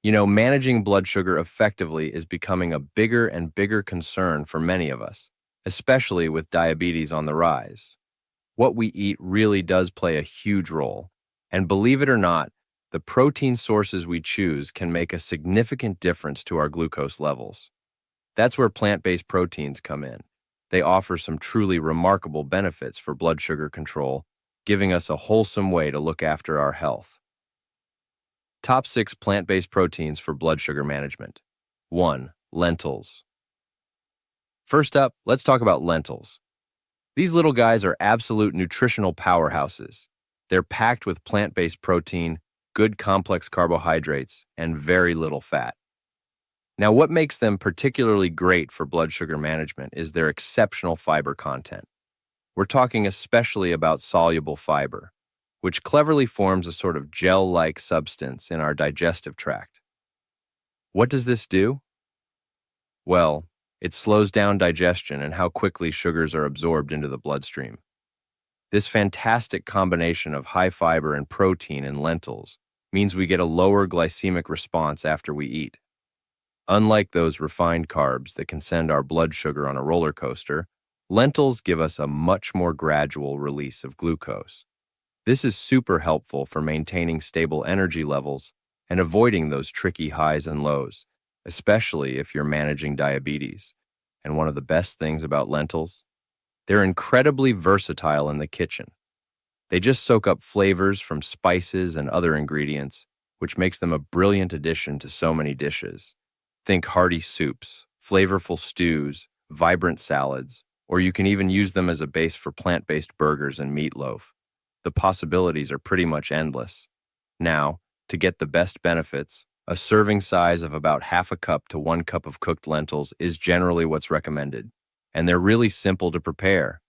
Managing blood sugar effectively is becoming a bigger and bigger concern for many of us, especially with diabetes on the rise. What we eat really does play a huge role, and believe it or not, the protein sources we choose can make a significant difference to our glucose levels. That's where plant-based proteins come in. They offer some truly remarkable benefits for blood sugar control, giving us a wholesome way to look after our health. Top 6 plant-based proteins for blood sugar management. 1. Lentils. First up, let's talk about lentils. These little guys are absolute nutritional powerhouses. They're packed with plant-based protein, good complex carbohydrates, and very little fat. Now, what makes them particularly great for blood sugar management is their exceptional fiber content. We're talking especially about soluble fiber, which cleverly forms a sort of gel-like substance in our digestive tract. What does this do? Well, it slows down digestion and how quickly sugars are absorbed into the bloodstream. This fantastic combination of high fiber and protein in lentils means we get a lower glycemic response after we eat. Unlike those refined carbs that can send our blood sugar on a roller coaster, lentils give us a much more gradual release of glucose. This is super helpful for maintaining stable energy levels and avoiding those tricky highs and lows, especially if you're managing diabetes. And one of the best things about lentils? They're incredibly versatile in the kitchen. They just soak up flavors from spices and other ingredients, which makes them a brilliant addition to so many dishes. Think hearty soups, flavorful stews, vibrant salads, or you can even use them as a base for plant-based burgers and meatloaf. The possibilities are pretty much endless. Now, to get the best benefits, a serving size of about half a cup to 1 cup of cooked lentils is generally what's recommended, and they're really simple to prepare.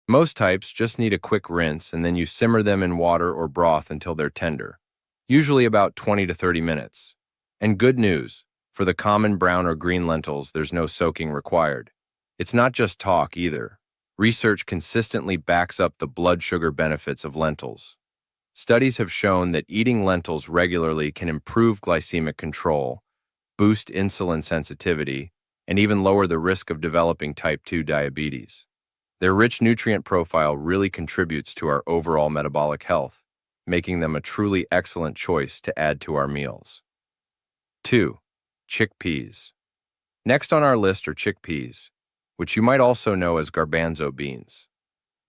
Most types just need a quick rinse and then you simmer them in water or broth until they're tender, usually about 20 to 30 minutes. And good news, for the common brown or green lentils, there's no soaking required. It's not just talk either. Research consistently backs up the blood sugar benefits of lentils. Studies have shown that eating lentils regularly can improve glycemic control, boost insulin sensitivity, and even lower the risk of developing type 2 diabetes. Their rich nutrient profile really contributes to our overall metabolic health, making them a truly excellent choice to add to our meals. 2. Chickpeas. Next on our list are chickpeas, which you might also know as garbanzo beans.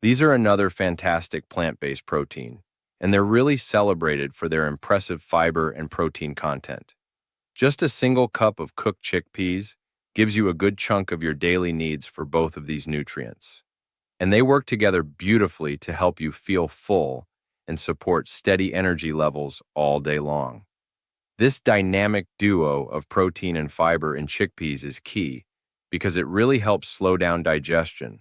These are another fantastic plant-based protein, and they're really celebrated for their impressive fiber and protein content. Just a single cup of cooked chickpeas gives you a good chunk of your daily needs for both of these nutrients. And they work together beautifully to help you feel full and support steady energy levels all day long. This dynamic duo of protein and fiber in chickpeas is key because it really helps slow down digestion.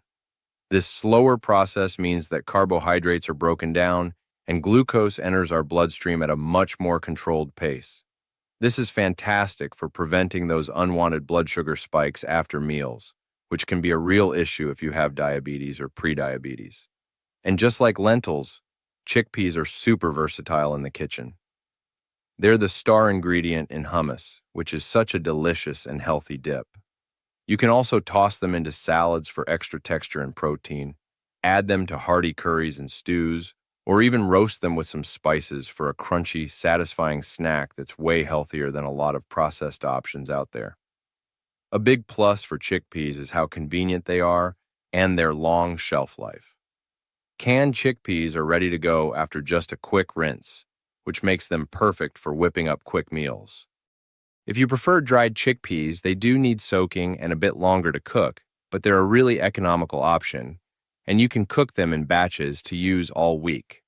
This slower process means that carbohydrates are broken down and glucose enters our bloodstream at a much more controlled pace. This is fantastic for preventing those unwanted blood sugar spikes after meals, which can be a real issue if you have diabetes or prediabetes. And just like lentils, chickpeas are super versatile in the kitchen. They're the star ingredient in hummus, which is such a delicious and healthy dip. You can also toss them into salads for extra texture and protein, add them to hearty curries and stews, or even roast them with some spices for a crunchy, satisfying snack that's way healthier than a lot of processed options out there. A big plus for chickpeas is how convenient they are and their long shelf life. Canned chickpeas are ready to go after just a quick rinse, which makes them perfect for whipping up quick meals. If you prefer dried chickpeas, they do need soaking and a bit longer to cook, but they're a really economical option, and you can cook them in batches to use all week.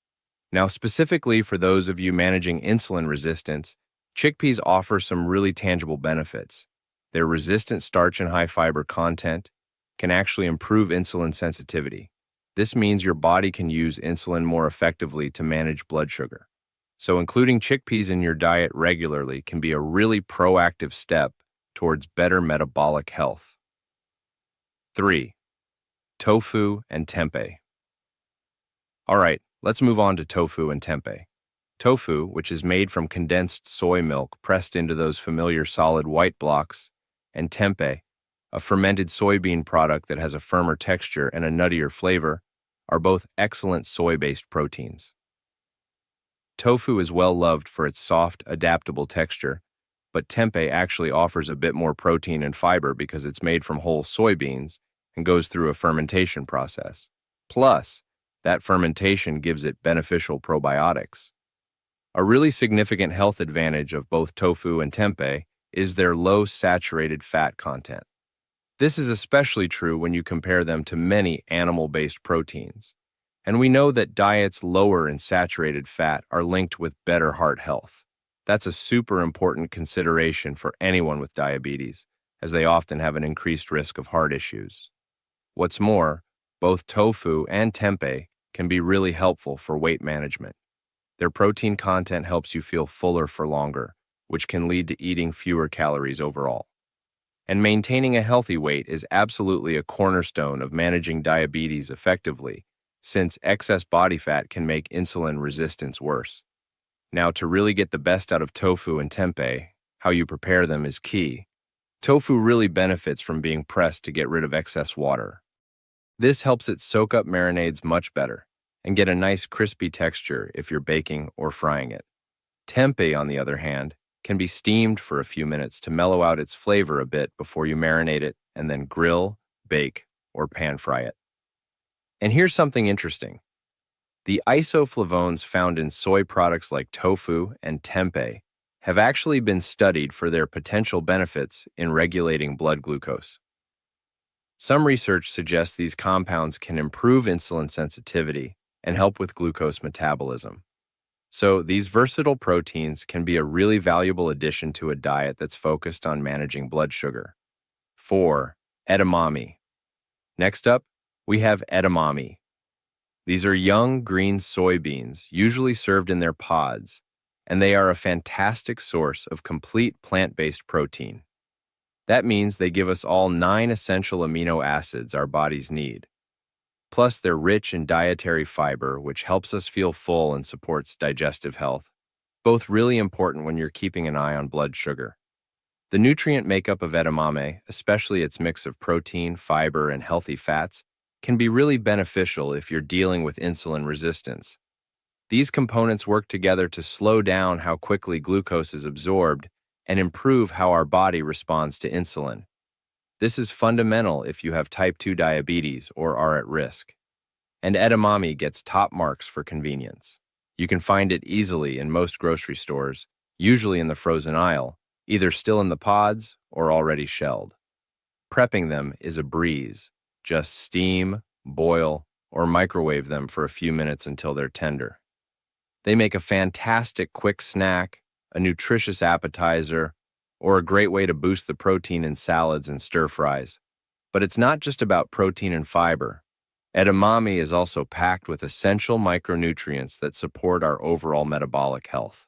Now, specifically for those of you managing insulin resistance, chickpeas offer some really tangible benefits. Their resistant starch and high fiber content can actually improve insulin sensitivity. This means your body can use insulin more effectively to manage blood sugar. So including chickpeas in your diet regularly can be a really proactive step towards better metabolic health. 3. Tofu and tempeh. All right, let's move on to tofu and tempeh. Tofu, which is made from condensed soy milk pressed into those familiar solid white blocks, and tempeh, a fermented soybean product that has a firmer texture and a nuttier flavor, are both excellent soy-based proteins. Tofu is well loved for its soft, adaptable texture, but tempeh actually offers a bit more protein and fiber because it's made from whole soybeans and goes through a fermentation process. Plus, that fermentation gives it beneficial probiotics. A really significant health advantage of both tofu and tempeh is their low saturated fat content. This is especially true when you compare them to many animal-based proteins. And we know that diets lower in saturated fat are linked with better heart health. That's a super important consideration for anyone with diabetes, as they often have an increased risk of heart issues. What's more, both tofu and tempeh can be really helpful for weight management. Their protein content helps you feel fuller for longer, which can lead to eating fewer calories overall. And maintaining a healthy weight is absolutely a cornerstone of managing diabetes effectively, since excess body fat can make insulin resistance worse. Now, to really get the best out of tofu and tempeh, how you prepare them is key. Tofu really benefits from being pressed to get rid of excess water. This helps it soak up marinades much better and get a nice crispy texture if you're baking or frying it. Tempeh, on the other hand, can be steamed for a few minutes to mellow out its flavor a bit before you marinate it and then grill, bake, or pan fry it. And here's something interesting. The isoflavones found in soy products like tofu and tempeh have actually been studied for their potential benefits in regulating blood glucose. Some research suggests these compounds can improve insulin sensitivity and help with glucose metabolism. So these versatile proteins can be a really valuable addition to a diet that's focused on managing blood sugar. 4. Edamame. Next up, we have edamame. These are young green soybeans, usually served in their pods, and they are a fantastic source of complete plant-based protein. That means they give us all 9 essential amino acids our bodies need. Plus, they're rich in dietary fiber, which helps us feel full and supports digestive health, both really important when you're keeping an eye on blood sugar. The nutrient makeup of edamame, especially its mix of protein, fiber, and healthy fats, can be really beneficial if you're dealing with insulin resistance. These components work together to slow down how quickly glucose is absorbed and improve how our body responds to insulin. This is fundamental if you have type 2 diabetes or are at risk. And edamame gets top marks for convenience. You can find it easily in most grocery stores, usually in the frozen aisle, either still in the pods or already shelled. Prepping them is a breeze. Just steam, boil, or microwave them for a few minutes until they're tender. They make a fantastic quick snack, a nutritious appetizer, or a great way to boost the protein in salads and stir-fries. But it's not just about protein and fiber. Edamame is also packed with essential micronutrients that support our overall metabolic health.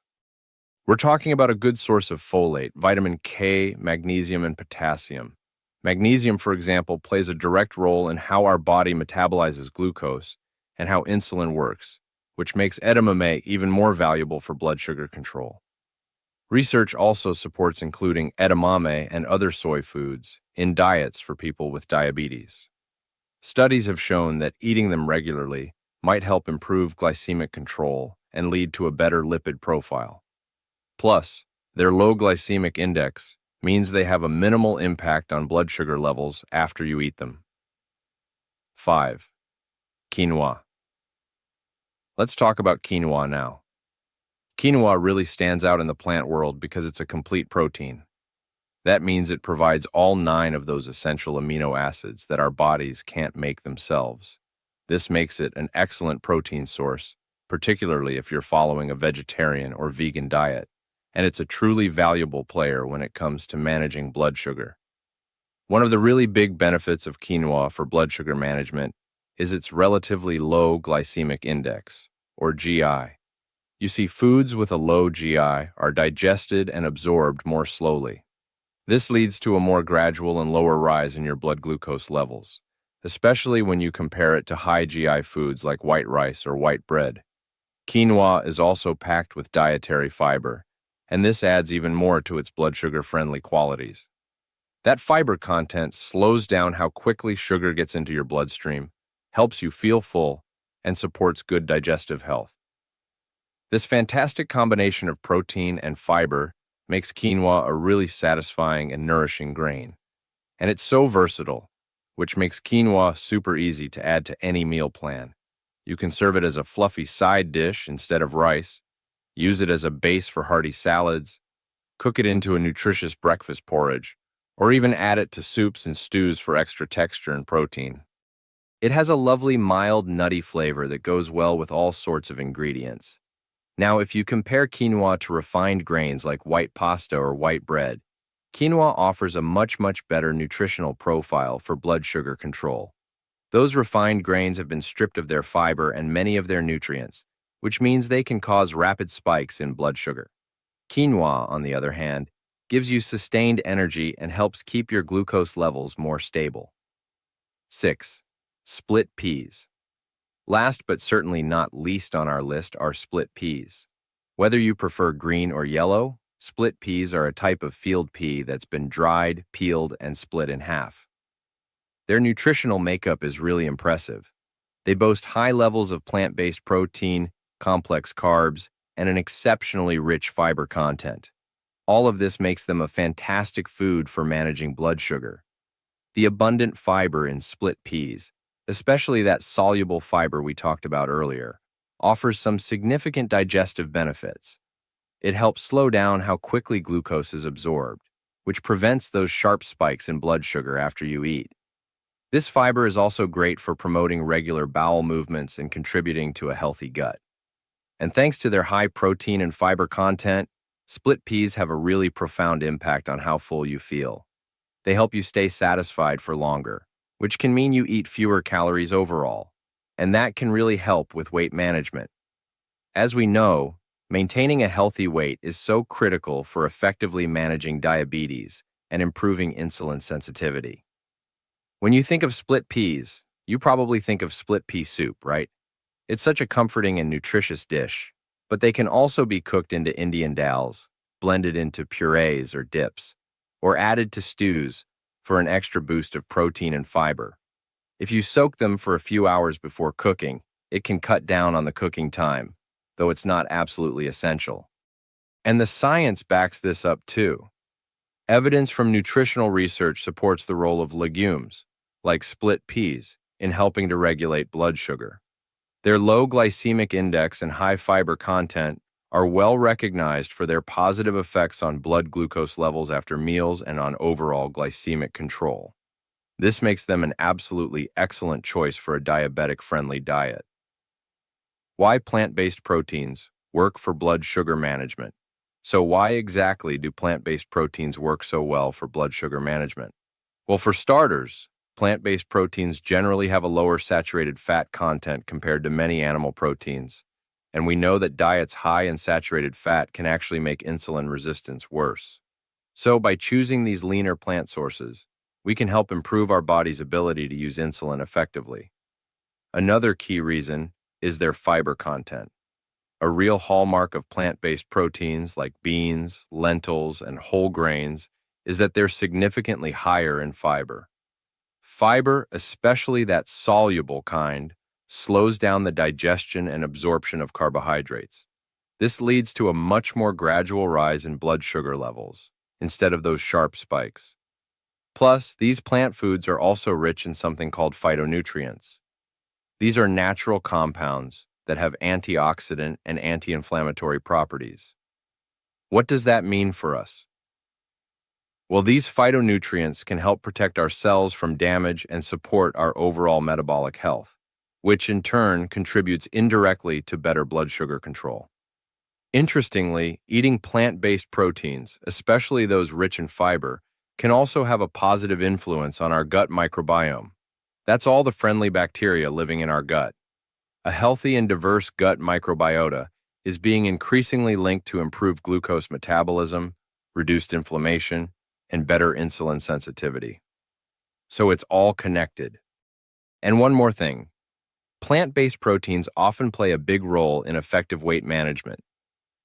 We're talking about a good source of folate, vitamin K, magnesium, and potassium. Magnesium, for example, plays a direct role in how our body metabolizes glucose and how insulin works, which makes edamame even more valuable for blood sugar control. Research also supports including edamame and other soy foods in diets for people with diabetes. Studies have shown that eating them regularly might help improve glycemic control and lead to a better lipid profile. Plus, their low glycemic index means they have a minimal impact on blood sugar levels after you eat them. 5. Quinoa. Let's talk about quinoa now. Quinoa really stands out in the plant world because it's a complete protein. That means it provides all 9 of those essential amino acids that our bodies can't make themselves. This makes it an excellent protein source, particularly if you're following a vegetarian or vegan diet, and it's a truly valuable player when it comes to managing blood sugar. One of the really big benefits of quinoa for blood sugar management is its relatively low glycemic index, or GI. You see, foods with a low GI are digested and absorbed more slowly. This leads to a more gradual and lower rise in your blood glucose levels, especially when you compare it to high GI foods like white rice or white bread. Quinoa is also packed with dietary fiber, and this adds even more to its blood sugar-friendly qualities. That fiber content slows down how quickly sugar gets into your bloodstream, helps you feel full, and supports good digestive health. This fantastic combination of protein and fiber makes quinoa a really satisfying and nourishing grain. And it's so versatile, which makes quinoa super easy to add to any meal plan. You can serve it as a fluffy side dish instead of rice, use it as a base for hearty salads, cook it into a nutritious breakfast porridge, or even add it to soups and stews for extra texture and protein. It has a lovely mild nutty flavor that goes well with all sorts of ingredients. Now, if you compare quinoa to refined grains like white pasta or white bread, quinoa offers a much better nutritional profile for blood sugar control. Those refined grains have been stripped of their fiber and many of their nutrients, which means they can cause rapid spikes in blood sugar. Quinoa, on the other hand, gives you sustained energy and helps keep your glucose levels more stable. 6. Split peas. Last but certainly not least on our list are split peas. Whether you prefer green or yellow, split peas are a type of field pea that's been dried, peeled, and split in half. Their nutritional makeup is really impressive. They boast high levels of plant-based protein, complex carbs, and an exceptionally rich fiber content. All of this makes them a fantastic food for managing blood sugar. The abundant fiber in split peas, especially that soluble fiber we talked about earlier, offers some significant digestive benefits. It helps slow down how quickly glucose is absorbed, which prevents those sharp spikes in blood sugar after you eat. This fiber is also great for promoting regular bowel movements and contributing to a healthy gut. And thanks to their high protein and fiber content, split peas have a really profound impact on how full you feel. They help you stay satisfied for longer, which can mean you eat fewer calories overall, and that can really help with weight management. As we know, maintaining a healthy weight is so critical for effectively managing diabetes and improving insulin sensitivity. When you think of split peas, you probably think of split pea soup, right? It's such a comforting and nutritious dish, but they can also be cooked into Indian dals, blended into purees or dips, or added to stews for an extra boost of protein and fiber. If you soak them for a few hours before cooking, it can cut down on the cooking time, though it's not absolutely essential. And the science backs this up too. Evidence from nutritional research supports the role of legumes, like split peas, in helping to regulate blood sugar. Their low glycemic index and high fiber content are well recognized for their positive effects on blood glucose levels after meals and on overall glycemic control. This makes them an absolutely excellent choice for a diabetic-friendly diet. Why plant-based proteins work for blood sugar management? So why exactly do plant-based proteins work so well for blood sugar management? Well, for starters, plant-based proteins generally have a lower saturated fat content compared to many animal proteins, and we know that diets high in saturated fat can actually make insulin resistance worse. So by choosing these leaner plant sources, we can help improve our body's ability to use insulin effectively. Another key reason is their fiber content. A real hallmark of plant-based proteins like beans, lentils, and whole grains is that they're significantly higher in fiber. Fiber, especially that soluble kind, slows down the digestion and absorption of carbohydrates. This leads to a much more gradual rise in blood sugar levels, instead of those sharp spikes. Plus, these plant foods are also rich in something called phytonutrients. These are natural compounds that have antioxidant and anti-inflammatory properties. What does that mean for us? Well, these phytonutrients can help protect our cells from damage and support our overall metabolic health, which in turn contributes indirectly to better blood sugar control. Interestingly, eating plant-based proteins, especially those rich in fiber, can also have a positive influence on our gut microbiome. That's all the friendly bacteria living in our gut. A healthy and diverse gut microbiota is being increasingly linked to improved glucose metabolism, reduced inflammation, and better insulin sensitivity. So it's all connected. And one more thing. Plant-based proteins often play a big role in effective weight management.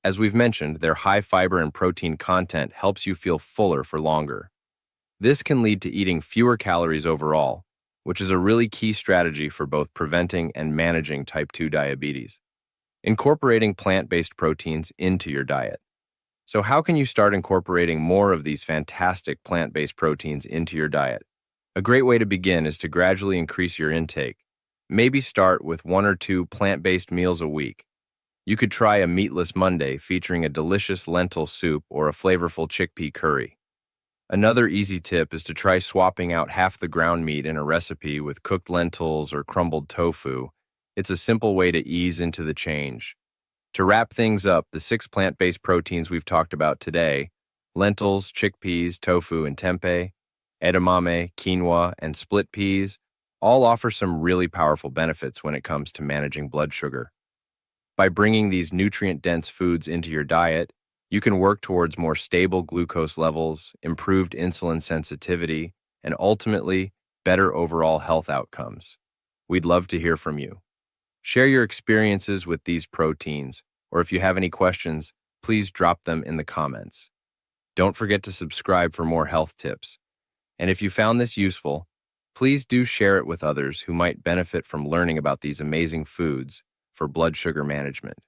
As we've mentioned, their high fiber and protein content helps you feel fuller for longer. This can lead to eating fewer calories overall, which is a really key strategy for both preventing and managing type 2 diabetes. Incorporating plant-based proteins into your diet. So how can you start incorporating more of these fantastic plant-based proteins into your diet? A great way to begin is to gradually increase your intake. Maybe start with 1 or 2 plant-based meals a week. You could try a meatless Monday featuring a delicious lentil soup or a flavorful chickpea curry. Another easy tip is to try swapping out half the ground meat in a recipe with cooked lentils or crumbled tofu. It's a simple way to ease into the change. To wrap things up, the 6 plant-based proteins we've talked about today, lentils, chickpeas, tofu and tempeh, edamame, quinoa, and split peas, all offer some really powerful benefits when it comes to managing blood sugar. By bringing these nutrient-dense foods into your diet, you can work towards more stable glucose levels, improved insulin sensitivity, and ultimately, better overall health outcomes. We'd love to hear from you. Share your experiences with these proteins, or if you have any questions, please drop them in the comments. Don't forget to subscribe for more health tips. And if you found this useful, please do share it with others who might benefit from learning about these amazing foods for blood sugar management.